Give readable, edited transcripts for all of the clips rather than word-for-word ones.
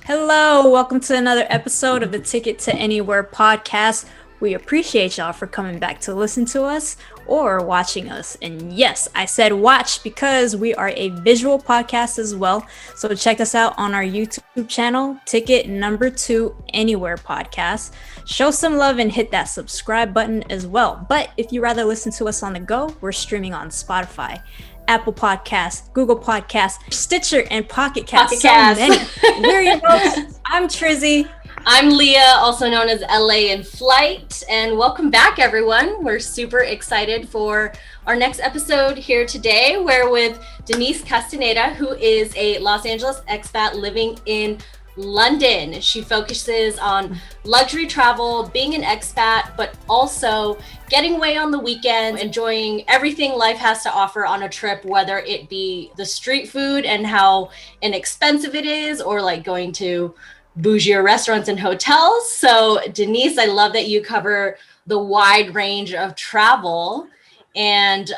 Hello, welcome to another episode of the Ticket to Anywhere podcast. We appreciate y'all for coming back to listen to us or watching us. And yes, I said watch because we are a visual podcast as well. So check us out on our YouTube channel, Ticket Number 2 Anywhere Podcast. Show some love and hit that subscribe button as well. But if you rather listen to us on the go, we're streaming on Spotify, Apple Podcasts, Google Podcasts, Stitcher, and Pocket Casts. So many. We're your hosts. I'm Trizzy. I'm Leah, also known as LA in Flight, and welcome back, everyone. We're super excited for our next episode here today. We're with Denise Castaneda, who is a Los Angeles expat living in London. She focuses on luxury travel, being an expat, but also getting away on the weekends, enjoying everything life has to offer on a trip, whether it be the street food and how inexpensive it is, or like going to bougier restaurants and hotels. So Denise, I love that you cover the wide range of travel, and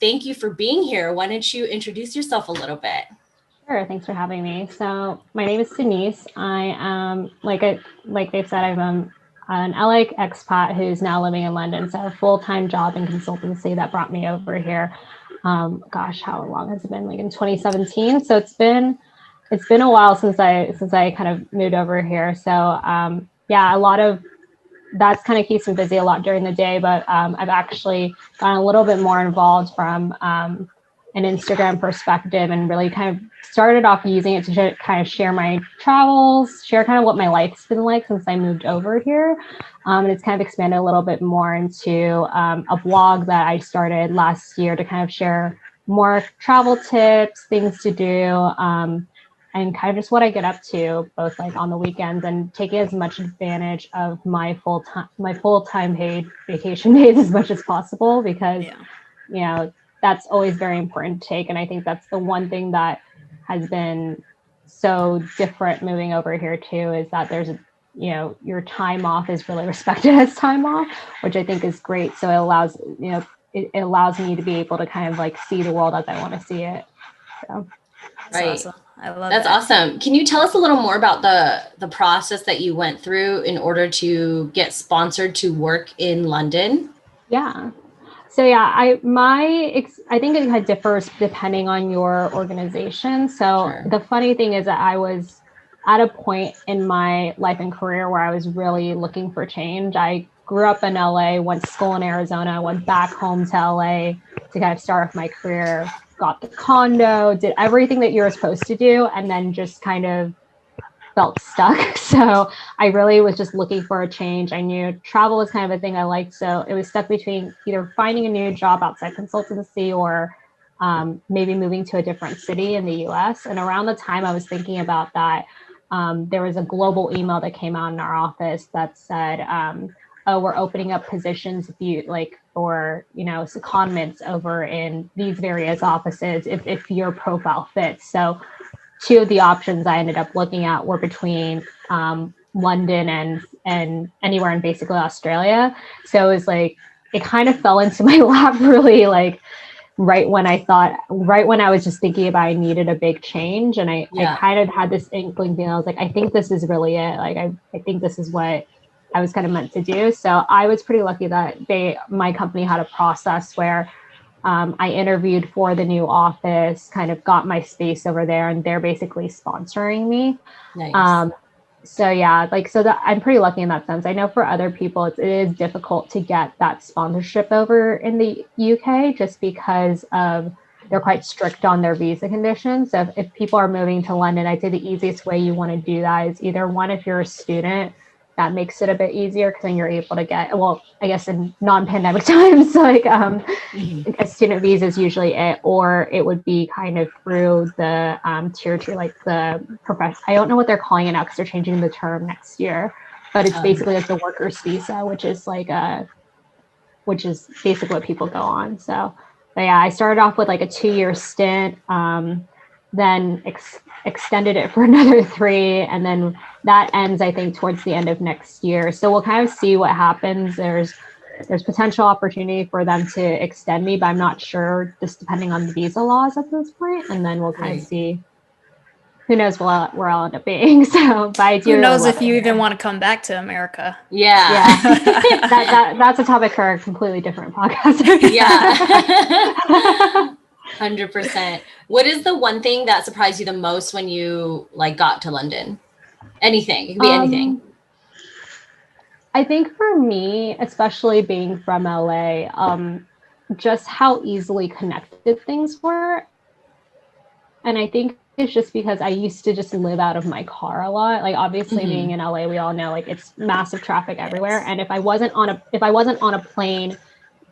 thank you for being here. Why don't you introduce yourself a little bit? Sure, thanks for having me. So my name is Denise. I am, like they've said, I'm an LA expat who's now living in London. So I have a full-time job in consultancy that brought me over here. How long has it been? Like in 2017. So it's been a while since I kind of moved over here. So a lot of that's kind of keeps me busy a lot during the day. But I've actually gotten a little bit more involved from an Instagram perspective, and really kind of started off using it to kind of share my travels, share kind of what my life's been like since I moved over here. And it's kind of expanded a little bit more into a blog that I started last year to kind of share more travel tips, things to do, and kind of just what I get up to, both like on the weekends, and taking as much advantage of my full-time paid vacation days as much as possible, because that's always very important to take. And I think that's the one thing that has been so different moving over here too, is that there's your time off is really respected as time off, which I think is great. So it allows me to be able to kind of like see the world as I want to see it. So that's awesome. I love that. That's awesome. Can you tell us a little more about the process that you went through in order to get sponsored to work in London? Yeah. So I think it kind of differs depending on your organization. So sure. The funny thing is that I was at a point in my life and career where I was really looking for change. I grew up in LA, went to school in Arizona, went back home to LA to kind of start off my career, got the condo, did everything that you're supposed to do, and then just kind of felt stuck. So I really was just looking for a change. I knew travel was kind of a thing I liked. So it was stuck between either finding a new job outside consultancy or maybe moving to a different city in the US. And around the time I was thinking about that, there was a global email that came out in our office that said, we're opening up positions for secondments over in these various offices if your profile fits. So two of the options I ended up looking at were between London and anywhere in basically Australia. So it was like, it kind of fell into my lap really like right when I was just thinking about I needed a big change. And I kind of had this inkling thing. I was like, I think this is really it. Like, I think this is what I was kind of meant to do. So I was pretty lucky that my company had a process where I interviewed for the new office, kind of got my space over there, and they're basically sponsoring me. Nice. I'm pretty lucky in that sense. I know for other people, it is difficult to get that sponsorship over in the UK just because they're quite strict on their visa conditions. So if people are moving to London, I'd say the easiest way you want to do that is either one, if you're a student, that makes it a bit easier because then you're able to get, well, I guess in non-pandemic times, like a student visa is usually it, or it would be kind of through the tier 2, like the profession. I don't know what they're calling it now because they're changing the term next year, but it's basically like the workers visa, which is basically what people go on. So, but yeah, I started off with like a 2-year stint, then extended it for another 3, and then that ends, I think, towards the end of next year. So we'll kind of see what happens. There's potential opportunity for them to extend me, but I'm not sure, just depending on the visa laws at this point. And then we'll kind of see who knows where I'll end up being. So, but I do. Who knows love if you it even here. want to come back to America? Yeah. That's a topic for a completely different podcast. Yeah. 100%. What is the one thing that surprised you the most when you like got to London? Anything. It could be anything. I think for me, especially being from LA, just how easily connected things were. And I think it's just because I used to just live out of my car a lot. Like obviously being in LA, we all know like it's massive traffic everywhere. And if I wasn't on a plane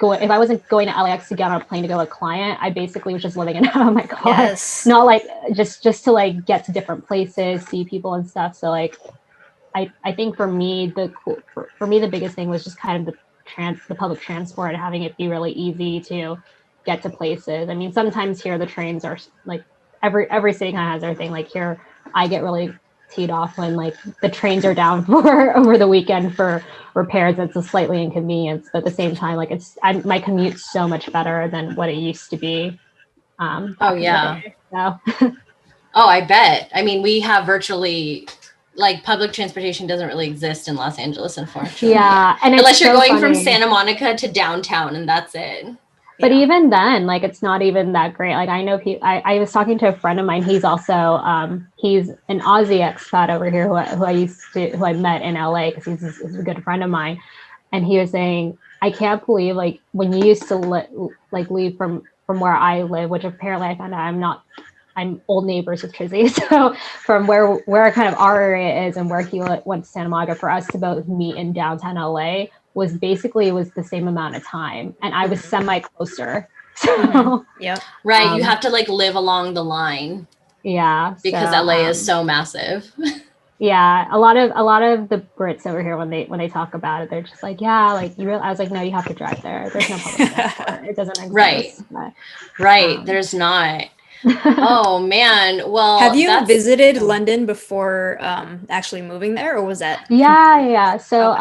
if I wasn't going to LAX to get on a plane to go to a client, I basically was just living in out of my car. Yes. Not like just to like get to different places, see people and stuff. So like I think for me for me the biggest thing was just kind of the public transport and having it be really easy to get to places. I mean, sometimes here the trains are like every city kind of has their thing. Like here, I get really teed off when like the trains are down for over the weekend for repairs. It's a slightly inconvenience, but at the same time, like my commute's so much better than what it used to be. Oh yeah. So. Oh, I bet. I mean, we have virtually like public transportation doesn't really exist in Los Angeles, unfortunately. Yeah, and unless you're so going from funny. Santa Monica to downtown, and that's it. But even then, like it's not even that great. Like I know I was talking to a friend of mine. He's also he's an Aussie expat over here who I met in LA because he's a good friend of mine, and he was saying I can't believe like when you used to leave from where I live, which apparently I found out I'm old neighbors with Trizzy. So from where kind of our area is and where he went to Santa Monica, for us to both meet in downtown LA was the same amount of time. And I was semi closer. So yeah. Right. You have to like live along the line. Yeah. Because LA is so massive. Yeah. A lot of the Brits over here when they talk about it, they're just like, yeah, like I was like, no, you have to drive there. There's no public transport. It doesn't exist. Right. But, right. There's not. Oh man. Well, have you visited London before actually moving there, or was that? Yeah. So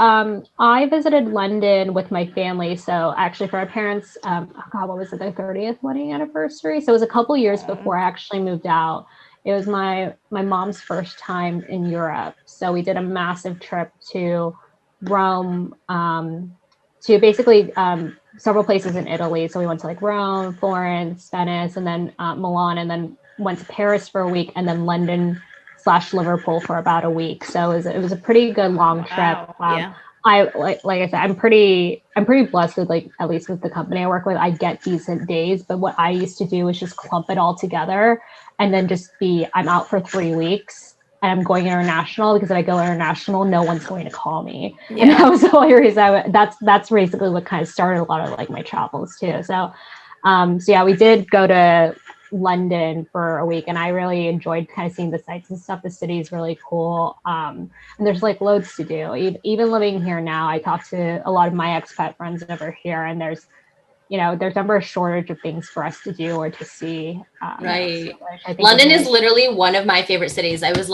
I visited London with my family. So actually for our parents, what was it, their 30th wedding anniversary? So it was a couple years before I actually moved out. It was my mom's first time in Europe. So we did a massive trip to Rome, to basically several places in Italy. So we went to like Rome, Florence, Venice, and then Milan, and then went to Paris for a week, and then London/Liverpool for about a week. So it was a pretty good long trip. Yeah. I like I said, I'm pretty blessed with like at least with the company I work with, I get decent days. But what I used to do is just clump it all together and then just I'm out for 3 weeks. And I'm going international because if I go international, no one's going to call me. Yeah. And that was the only reason that's basically what kind of started a lot of like my travels too. So yeah, we did go to London for a week and I really enjoyed kind of seeing the sights and stuff. The city is really cool. And there's like loads to do. Even living here now, I talk to a lot of my expat friends over here and there's never a shortage of things for us to do or to see. Right. So London is literally one of my favorite cities. I was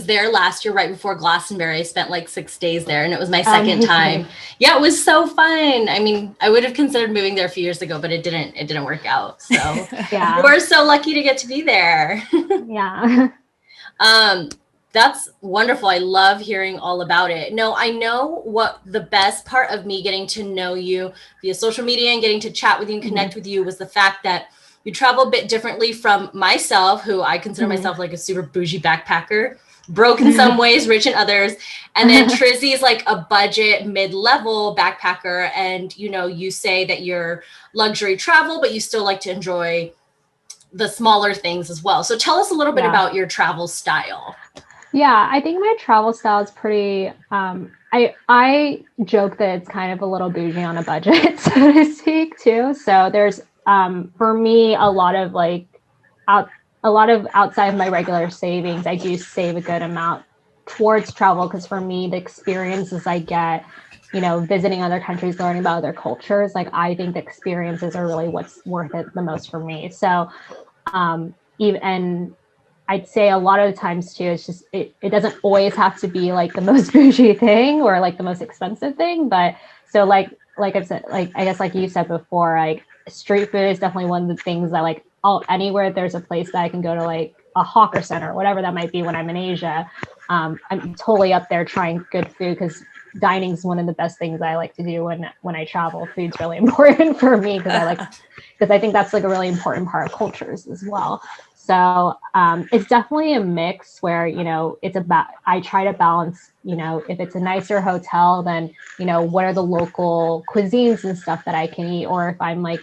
there last year, right before Glastonbury. I spent like 6 days there and it was my second time. Yeah, it was so fun. I mean, I would have considered moving there a few years ago, but it didn't work out. So yeah, we're so lucky to get to be there. Yeah. That's wonderful. I love hearing all about it. No, I know what the best part of me getting to know you via social media and getting to chat with you and connect with you was the fact that you travel a bit differently from myself, who I consider myself like a super bougie backpacker, broke in some ways, rich in others. And then Trizzy is like a budget mid-level backpacker. And, you say that you're luxury travel, but you still like to enjoy the smaller things as well. So tell us a little bit about your travel style. Yeah, I think my travel style is pretty, I joke that it's kind of a little bougie on a budget, so to speak, too. So there's, for me, a lot of outside of my regular savings, I do save a good amount towards travel. Because for me, the experiences I get, visiting other countries, learning about other cultures, like I think the experiences are really what's worth it the most for me. So, and I'd say a lot of the times too, it's just, it doesn't always have to be like the most bougie thing or like the most expensive thing. But so like I've said, like, I guess, like you said before, like street food is definitely one of the things that like anywhere there's a place that I can go to like a hawker center, whatever that might be when I'm in Asia. I'm totally up there trying good food because dining is one of the best things I like to do when I travel. Food's really important for me because I think that's like a really important part of cultures as well. So it's definitely a mix where, it's about, I try to balance, if it's a nicer hotel, then, what are the local cuisines and stuff that I can eat? Or if I'm like,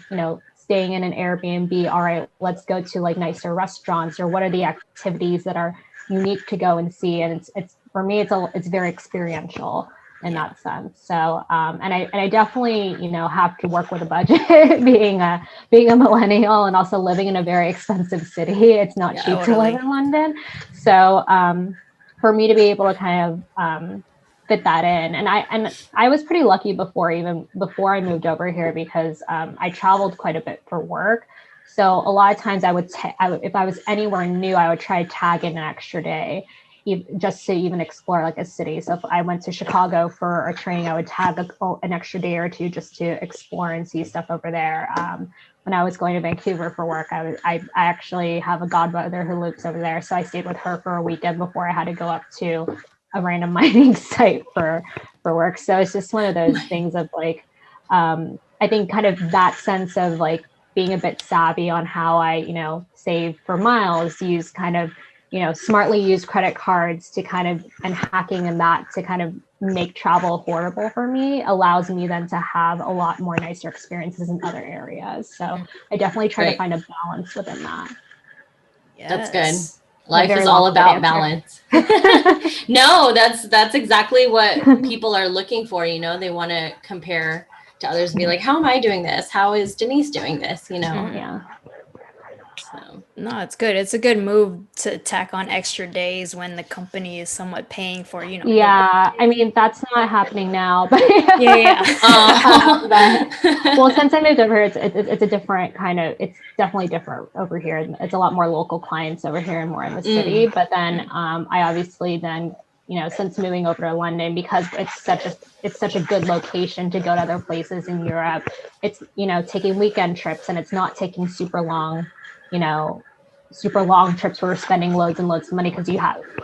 staying in an Airbnb, all right, let's go to like nicer restaurants, or what are the activities that are unique to go and see? And it's for me, it's very experiential in that sense. So, and I definitely, have to work with a budget being a millennial and also living in a very expensive city. It's not cheap to live in London. So, for me to be able to kind of, fit that in. And I was pretty lucky before I moved over here because, I traveled quite a bit for work. So a lot of times I would, if I was anywhere new, I would try to tag in an extra day just to even explore like a city. So if I went to Chicago for a training, I would tag an extra day or two just to explore and see stuff over there. When I was going to Vancouver for work, I actually have a godmother who lives over there. So I stayed with her for a weekend before I had to go up to a random mining site for work. So it's just one of those things of like, I think kind of that sense of like being a bit savvy on how I, save for miles, use kind of, smartly use credit cards to kind of, and hacking and that to kind of make travel affordable for me allows me then to have a lot more nicer experiences in other areas. So I definitely try to find a balance within that. Yes. That's good. Life is all about balance. No, that's exactly what people are looking for. They want to compare to others and be like, how am I doing this? How is Denise doing this? Yeah. So. No, it's good. It's a good move to tack on extra days when the company is somewhat paying for, Yeah, I mean, that's not happening now, but yeah. Well, since I moved over here, it's a different kind of, it's definitely different over here. It's a lot more local clients over here and more in the city. But then I obviously then, since moving over to London, because it's such a good location to go to other places in Europe, it's, taking weekend trips and it's not taking super long trips where we're spending loads and loads of money, because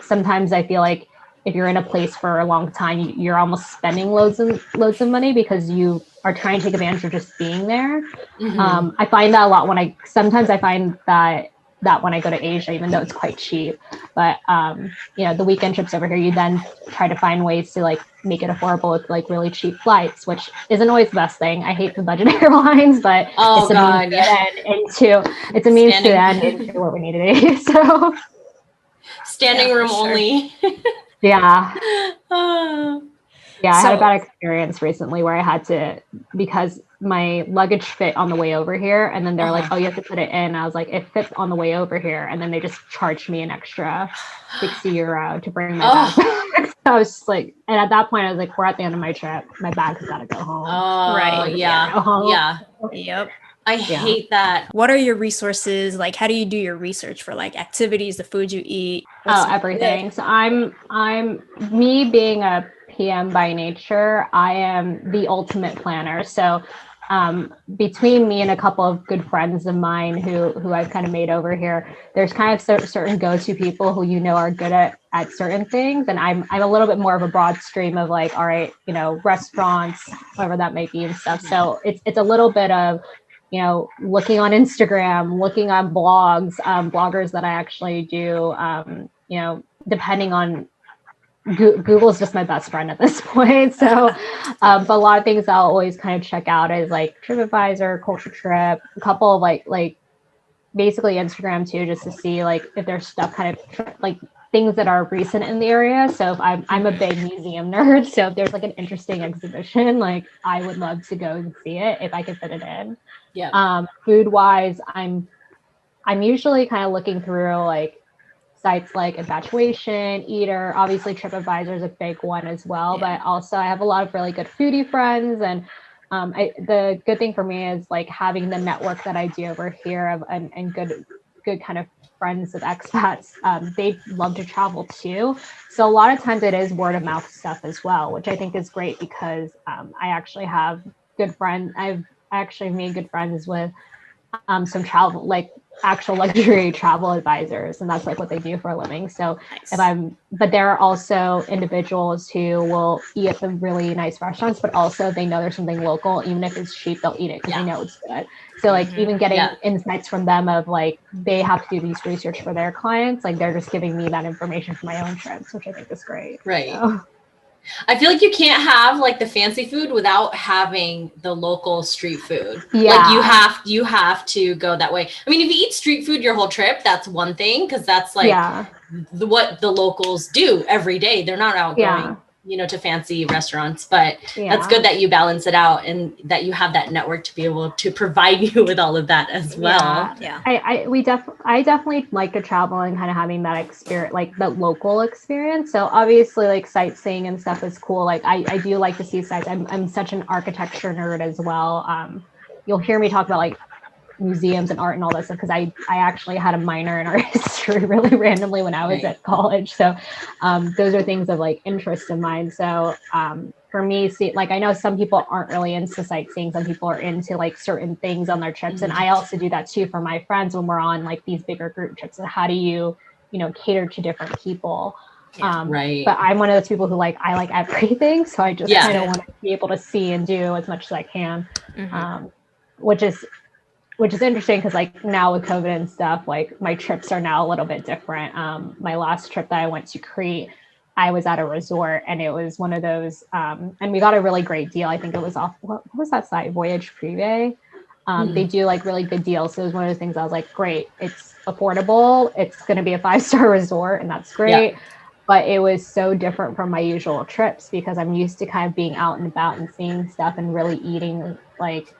sometimes I feel like if you're in a place for a long time, you're almost spending loads of money because you are trying to take advantage of just being there. I find that a lot sometimes I find that when I go to Asia, even though it's quite cheap, but the weekend trips over here, you then try to find ways to like make it affordable with like really cheap flights, which isn't always the best thing. I hate the budget airlines, but it's a means to end into what we need to be. So standing room only. Yeah. Yeah, I had a bad experience recently where I had to, because my luggage fit on the way over here, and then they're like, oh, you have to put it in. I was like, it fits on the way over here. And then they just charged me an extra €60 to bring my bag back. So I was just like, and at that point I was like, we're at the end of my trip. My bag has got to go home. Oh, right. Yeah. Yeah. Yep. I hate that. What are your resources? Like, how do you do your research for like activities, the food you eat? Everything. So I'm me being a PM by nature, I am the ultimate planner. So between me and a couple of good friends of mine who I've kind of made over here, there's kind of certain go-to people who are good at certain things, and I'm a little bit more of a broad stream of like, all right, restaurants, whatever that might be and stuff. So it's a little bit of looking on Instagram, looking on bloggers that I actually do, depending on. Google is just my best friend at this point. So, but a lot of things I'll always kind of check out is like TripAdvisor, Culture Trip, a couple of like basically Instagram too, just to see like if there's stuff kind of like things that are recent in the area. So if I'm a big museum nerd. So if there's like an interesting exhibition, like I would love to go and see it if I could fit it in. Yeah. Food wise, I'm usually kind of looking through like sites like Infatuation, Eater, obviously TripAdvisor is a big one as well, but also I have a lot of really good foodie friends, and the good thing for me is like having the network that I do over here and good kind of friends of expats. They love to travel too, so a lot of times it is word of mouth stuff as well, which I think is great because I actually have good friends. I've actually made good friends with some travel, like actual luxury travel advisors, and that's like what they do for a living. So Nice. but there are also individuals who will eat at the really nice restaurants, but also they know there's something local, even if it's cheap, they'll eat it because they know it's good. So like even getting insights from them of like they have to do these research for their clients, like they're just giving me that information for my own trips, which I think is great. Right. So. I feel like you can't have like the fancy food without having the local street food. Yeah. Like you have to go that way. I mean, if you eat street food your whole trip, that's one thing, because that's like what the locals do every day. They're not out going, you know, to fancy restaurants, but that's good that you balance it out and that you have that network to be able to provide you with all of that as well. Yeah. I definitely like to travel and kind of having that experience, like the local experience. So obviously like sightseeing and stuff is cool. Like I do like to see sites. I'm such an architecture nerd as well. You'll hear me talk about like museums and art and all that stuff because I actually had a minor in art history really randomly when I was at college. So those are things of like interest of mine. So for me, like I know some people aren't really into sightseeing. Some people are into like certain things on their trips. And I also do that too for my friends when we're on like these bigger group trips. And how do you cater to different people? Right. But I'm one of those people who like, I like everything. So I just kind of want to be able to see and do as much as I can, which is interesting because like now with COVID and stuff, like my trips are now a little bit different. My last trip that I went to Crete, I was at a resort and it was one of those, and we got a really great deal. I think it was off, what was that site? Voyage Privé. They do like really good deals. So it was one of those things I was like, great, it's affordable. It's going to be a 5-star resort and that's great. Yeah. But it was so different from my usual trips because I'm used to kind of being out and about and seeing stuff and really eating, like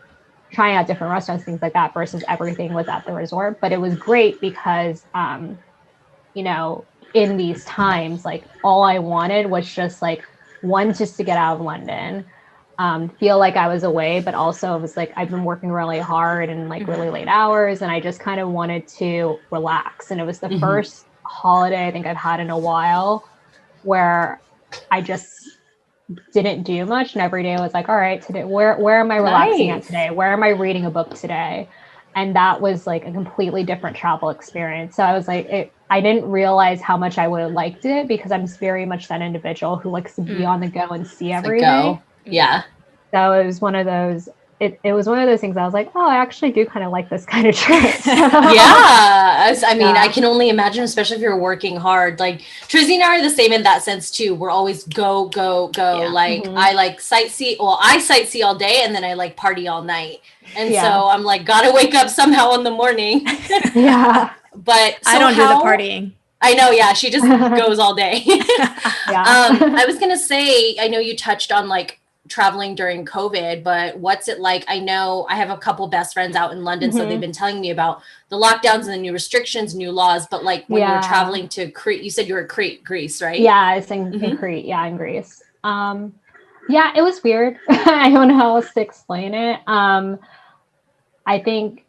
trying out different restaurants, things like that, versus everything was at the resort. But it was great because, in these times, like all I wanted was just like, one, just to get out of London, feel like I was away, but also it was like, I've been working really hard and like really late hours. And I just kind of wanted to relax. And it was the first holiday I think I've had in a while where I just didn't do much, and every day I was like, all right, today where am I relaxing at today? Where am I reading a book today? And that was like a completely different travel experience. So I was like, I didn't realize how much I would have liked it because I'm very much that individual who likes to be on the go and see everything. Yeah. So it was one of those. It was one of those things I was like, oh, I actually do kind of like this kind of trip. I can only imagine, especially if you're working hard. Like Trizzy and I are the same in that sense too. We're always go. Yeah. Like I like sightsee. Well, I sightsee all day and then I like party all night. And so I'm like, gotta wake up somehow in the morning. But I don't do the partying. I know. Yeah. She just goes all day. I was going to say, I know you touched on like traveling during COVID, but what's it like? I know I have a couple best friends out in London, so they've been telling me about the lockdowns and the new restrictions, new laws, but like when you're traveling to Crete, you said you were at Crete, Greece, right? Yeah, I was in Crete, in Greece. It was weird. I don't know how else to explain it. I think,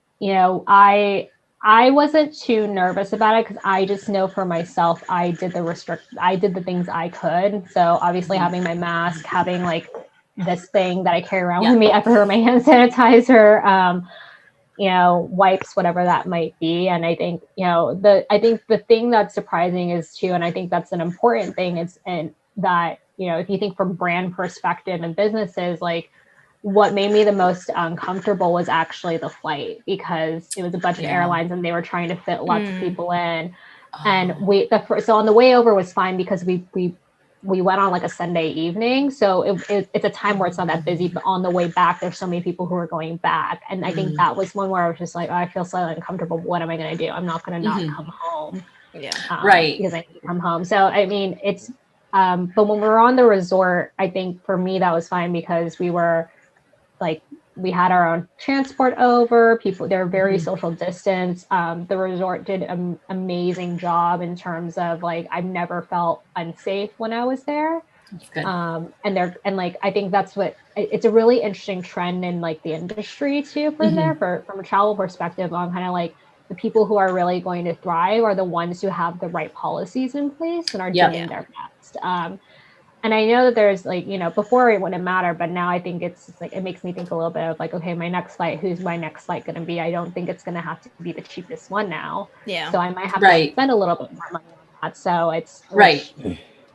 I wasn't too nervous about it because I just know for myself, I did the things I could. So obviously having my mask, having like this thing that I carry around with me everywhere, my hand sanitizer, wipes, whatever that might be. And I think, the thing that's surprising is too, and I think that's an important thing is, and that, if you think from brand perspective and businesses, like what made me the most uncomfortable was actually the flight because it was a bunch of airlines and they were trying to fit lots of people in. And so on the way over was fine because we went on like a Sunday evening. So it's a time where it's not that busy, but on the way back, there's so many people who are going back. And I think that was one where I was just like, oh, I feel slightly uncomfortable. What am I going to do? I'm not going to not come home. Because I need to come home. So, I mean, it's, but when we were on the resort, I think for me, that was fine because we were like, we had our own transport over people. They're very social distance. The resort did an amazing job in terms of like, I've never felt unsafe when I was there. That's good. I think that's it's a really interesting trend in like the industry too from a travel perspective on kind of like the people who are really going to thrive are the ones who have the right policies in place and are doing their best. And I know that there's like, before it wouldn't matter, but now I think it's like, it makes me think a little bit of like, okay, my next flight, who's my next flight going to be? I don't think it's going to have to be the cheapest one now. Yeah. So I might have to spend a little bit more money on that. So it's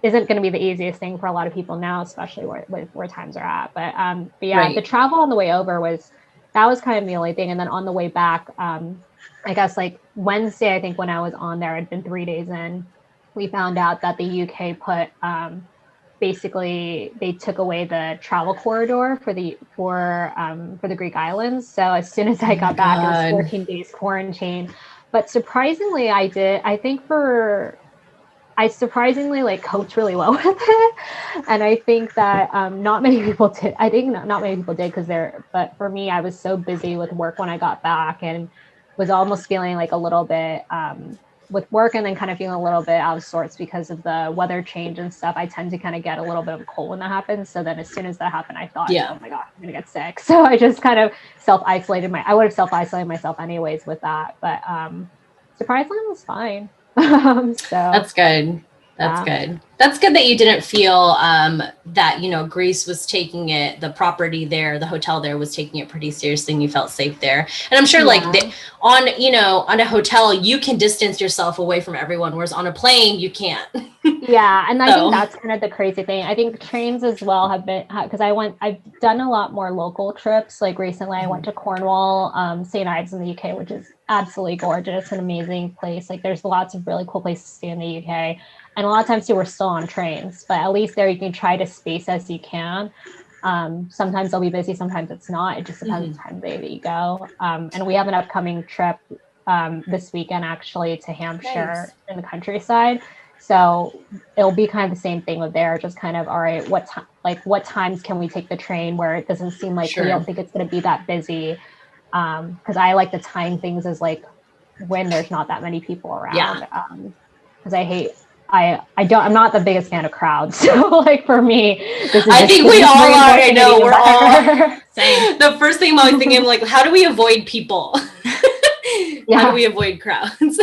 isn't going to be the easiest thing for a lot of people now, especially where times are at. But yeah, the travel on the way over was kind of the only thing. And then on the way back, I guess like Wednesday, I think when I was on there, I'd been 3 days in, we found out that the UK put, basically they took away the travel corridor for the Greek islands. So as soon as I got back, it was 14 days quarantine. But surprisingly, I surprisingly like coped really well with it. And I think that not many people did. I think not many people did but for me, I was so busy with work when I got back and was almost feeling like a little bit with work, and then kind of feeling a little bit out of sorts because of the weather change and stuff. I tend to kind of get a little bit of a cold when that happens. So then as soon as that happened, I thought, oh my God, I'm gonna get sick. So I just kind of I would have self-isolated myself anyways with that. But surprisingly it was fine. So that's good. That's good. That's good that you didn't feel that, Greece was taking it, the property there, the hotel there was taking it pretty seriously and you felt safe there. And I'm sure on a hotel, you can distance yourself away from everyone, whereas on a plane, you can't. Yeah. And I think that's kind of the crazy thing. I think trains as well have been, because I've done a lot more local trips. Like recently I went to Cornwall, St. Ives in the UK, which is absolutely gorgeous, an amazing place. Like there's lots of really cool places to stay in the UK. And a lot of times too, we're still on trains, but at least there you can try to space as you can. Sometimes they'll be busy, sometimes it's not. It just depends on the time of day that you go. And we have an upcoming trip this weekend actually to Hampshire in the countryside. So it'll be kind of the same thing with there, just kind of, all right, what times can we take the train where it doesn't seem like we don't think it's going to be that busy? Because I like to time things as like when there's not that many people around. Because I'm not the biggest fan of crowds. So like for me, I think we all are. I know we're all same. The first thing I'm thinking, like, how do we avoid people? How do we avoid crowds?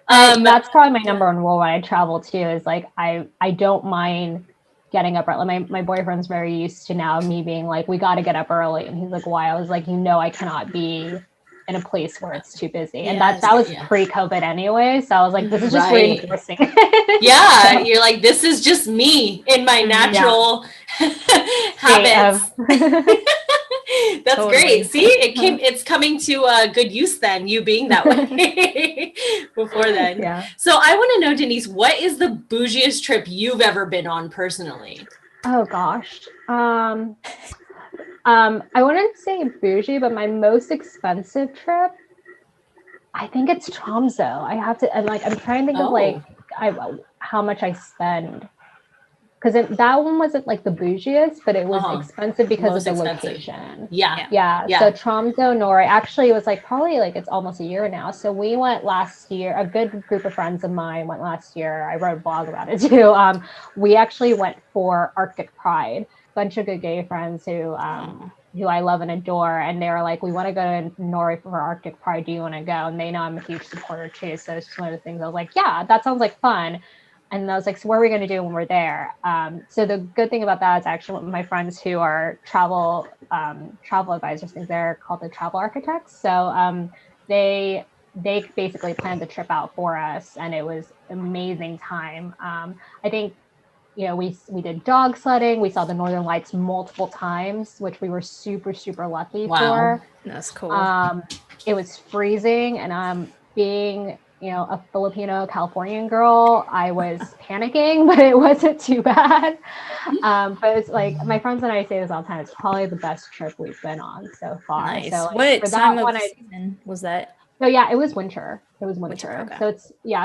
That's probably my number one rule when I travel too, is like, I don't mind getting up early. My boyfriend's very used to now me being like, we got to get up early. And he's like, why? I was like, I cannot be in a place where it's too busy. And that was pre-COVID anyway. So I was like, this is just reinforcing. You're like, this is just me in my natural habits. That's great. See, it's coming to good use then, you being that way before then. Yeah. So I want to know, Denise, what is the bougiest trip you've ever been on personally? Oh gosh. I wouldn't say bougie, but my most expensive trip, I think it's Tromso. I'm trying to think of how much I spend. Because that one wasn't like the bougiest, but it was expensive because of the location. Yeah. So Tromso, Norway, actually it was like probably like it's almost a year now. So we went last year, a good group of friends of mine went last year. I wrote a blog about it too. We actually went for Arctic Pride. Bunch of good gay friends who I love and adore, and they were like, we want to go to Norway for Arctic Pride, do you want to go? And they know I'm a huge supporter too, so it's just one of the things I was like, yeah, that sounds like fun. And I was like, so what are we going to do when we're there? So the good thing about that is actually one of my friends who are travel advisors, they're called the Travel Architects. So they basically planned the trip out for us, and it was an amazing time. I think we did dog sledding. We saw the Northern Lights multiple times, which we were super, super lucky for. That's cool. It was freezing, and being, a Filipino Californian girl, I was panicking, but it wasn't too bad. But it's like, my friends and I say this all the time, it's probably the best trip we've been on so far. Nice. So what time of season was that? So yeah, it was winter. Okay.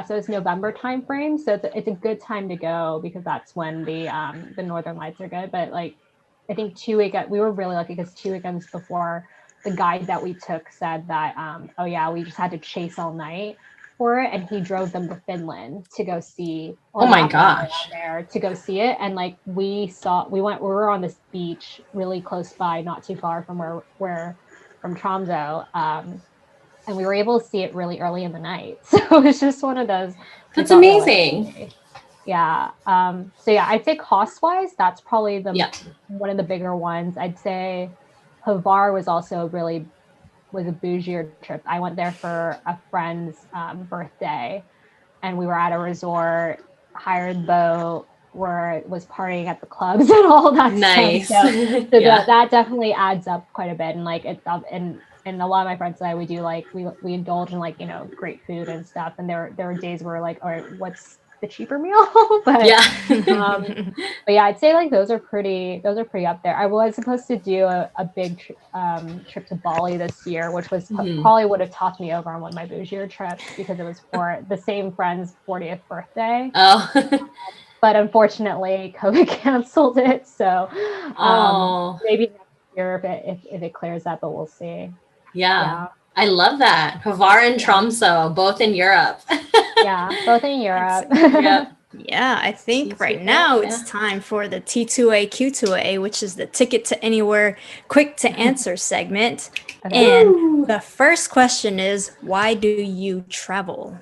So it's November time frame. So it's a good time to go because that's when the Northern Lights are good. But like, I think we were really lucky because 2 weekends before, the guide that we took said that, we just had to chase all night for it. And he drove them to Finland to go see. Oh my gosh. There to go see it. And like, we were on this beach really close by, not too far from from Tromso. And we were able to see it really early in the night. So it was just one of those. That's amazing. Yeah. So yeah, I'd say cost wise, that's probably Yeah. one of the bigger ones. I'd say Havar was also was a bougier trip. I went there for a friend's birthday, and we were at a resort, hired boat, was partying at the clubs and all that Nice. stuff. So Yeah. that definitely adds up quite a bit. And like it's up and a lot of my friends and I, we do like we indulge in like, you know, great food and stuff. And there were days where like, all right, what's the cheaper meal? But but yeah, I'd say like those are pretty up there. I was supposed to do a big trip to Bali this year, which was probably would have topped me over on one of my bougier trips because it was for the same friend's 40th birthday. Oh. But unfortunately, COVID canceled it. So maybe next year if it clears up, but we'll see. Yeah. I love that. Havar and Tromsø, both in Europe. Yeah, both in Europe. Yep. Yeah, I think right now it's time for the T2A Q2A, which is the Ticket to Anywhere quick to answer segment. Okay. And the first question is, why do you travel?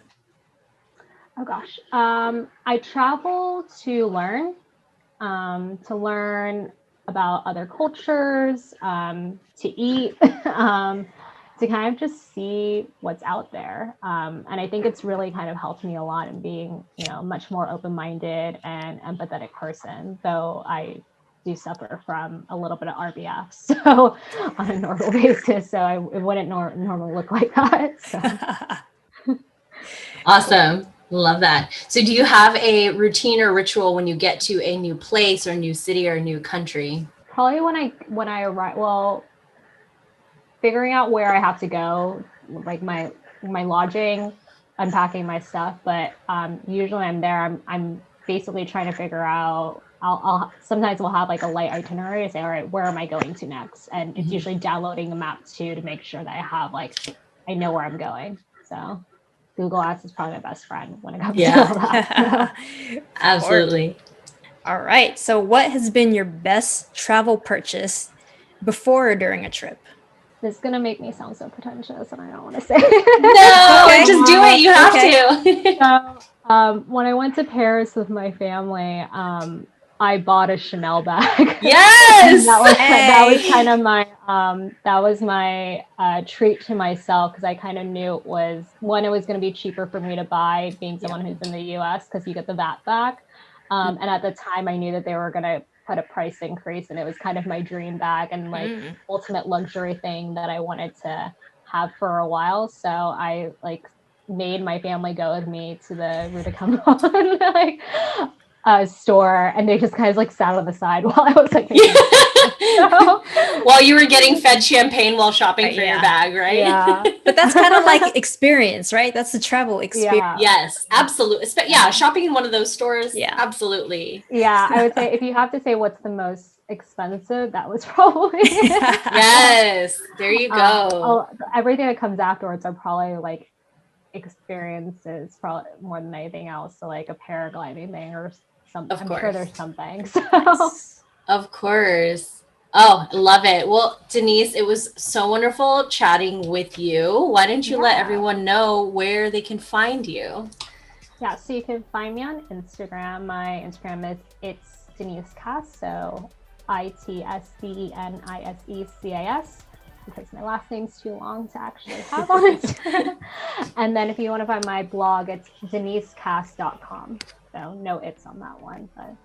Oh gosh. I travel to learn about other cultures, to eat, to kind of just see what's out there. And I think it's really kind of helped me a lot in being, you know, much more open-minded and empathetic person, though I do suffer from a little bit of RBF, so on a normal basis. So it wouldn't normally look like that. So. Awesome. Love that. So do you have a routine or ritual when you get to a new place or new city or new country? Probably when I arrive, well, figuring out where I have to go, like my lodging, unpacking my stuff. But usually I'm there. I'm basically trying to figure out. I'll sometimes we'll have like a light itinerary to say, all right, where am I going to next? And it's usually downloading the map too to make sure that I know where I'm going. So Google Maps is probably my best friend when it comes to all that. So. Absolutely. All right. So what has been your best travel purchase before or during a trip? This is going to make me sound so pretentious and I don't want to say No, just do it. You have to. So, when I went to Paris with my family, I bought a Chanel bag. Yes. that was kind of my treat to myself, because I kind of knew it was going to be cheaper for me to buy, being someone who's in the US, because you get the VAT back. And at the time I knew that they were going to put a price increase, and it was kind of my dream bag and like ultimate luxury thing that I wanted to have for a while. So I like made my family go with me to the Rue de Cambon store, and they just kind of like sat on the side while I was like while you were getting fed champagne while shopping for your bag, right? Yeah. But that's kind of like experience, right? That's the travel experience. Yeah. Yes, absolutely. Yeah, shopping in one of those stores. Yeah, absolutely. Yeah, I would say if you have to say what's the most expensive, that was probably Yes, there you go. Everything that comes afterwards are probably like experiences, probably more than anything else. So like a paragliding thing or something. I'm sure there's something. So. Of course. Oh, love it. Well, Denise, it was so wonderful chatting with you. Why don't you let everyone know where they can find you? Yeah, so you can find me on Instagram. My Instagram is it's Denise Cass, so ITSDENISECAS, because my last name's too long to actually have on Instagram. And then if you want to find my blog, it's denisecass.com. So no it's on that one, but.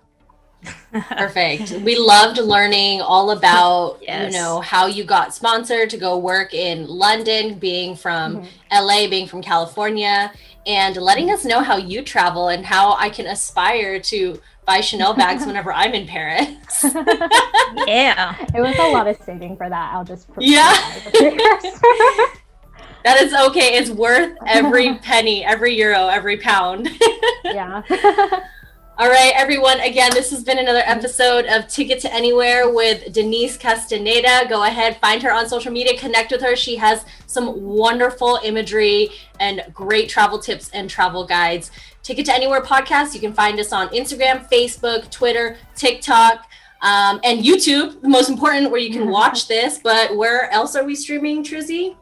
Perfect. We loved learning all about, you know, how you got sponsored to go work in London, being from LA, being from California, and letting us know how you travel and how I can aspire to buy Chanel bags whenever I'm in Paris. Yeah. It was a lot of saving for that. I'll just That is okay. It's worth every penny, every euro, every pound. Yeah. All right, everyone. Again, this has been another episode of Ticket to Anywhere with Denise Castaneda. Go ahead, find her on social media, connect with her. She has some wonderful imagery and great travel tips and travel guides. Ticket to Anywhere podcast. You can find us on Instagram, Facebook, Twitter, TikTok, and YouTube, the most important, where you can watch this. But where else are we streaming, Trizzy?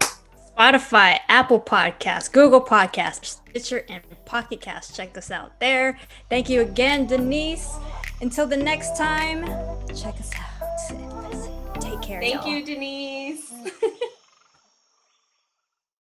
Spotify, Apple Podcasts, Google Podcasts, Stitcher, and Pocket Cast. Check us out there. Thank you again, Denise. Until the next time, check us out. Take care. Thank y'all. you, Denise.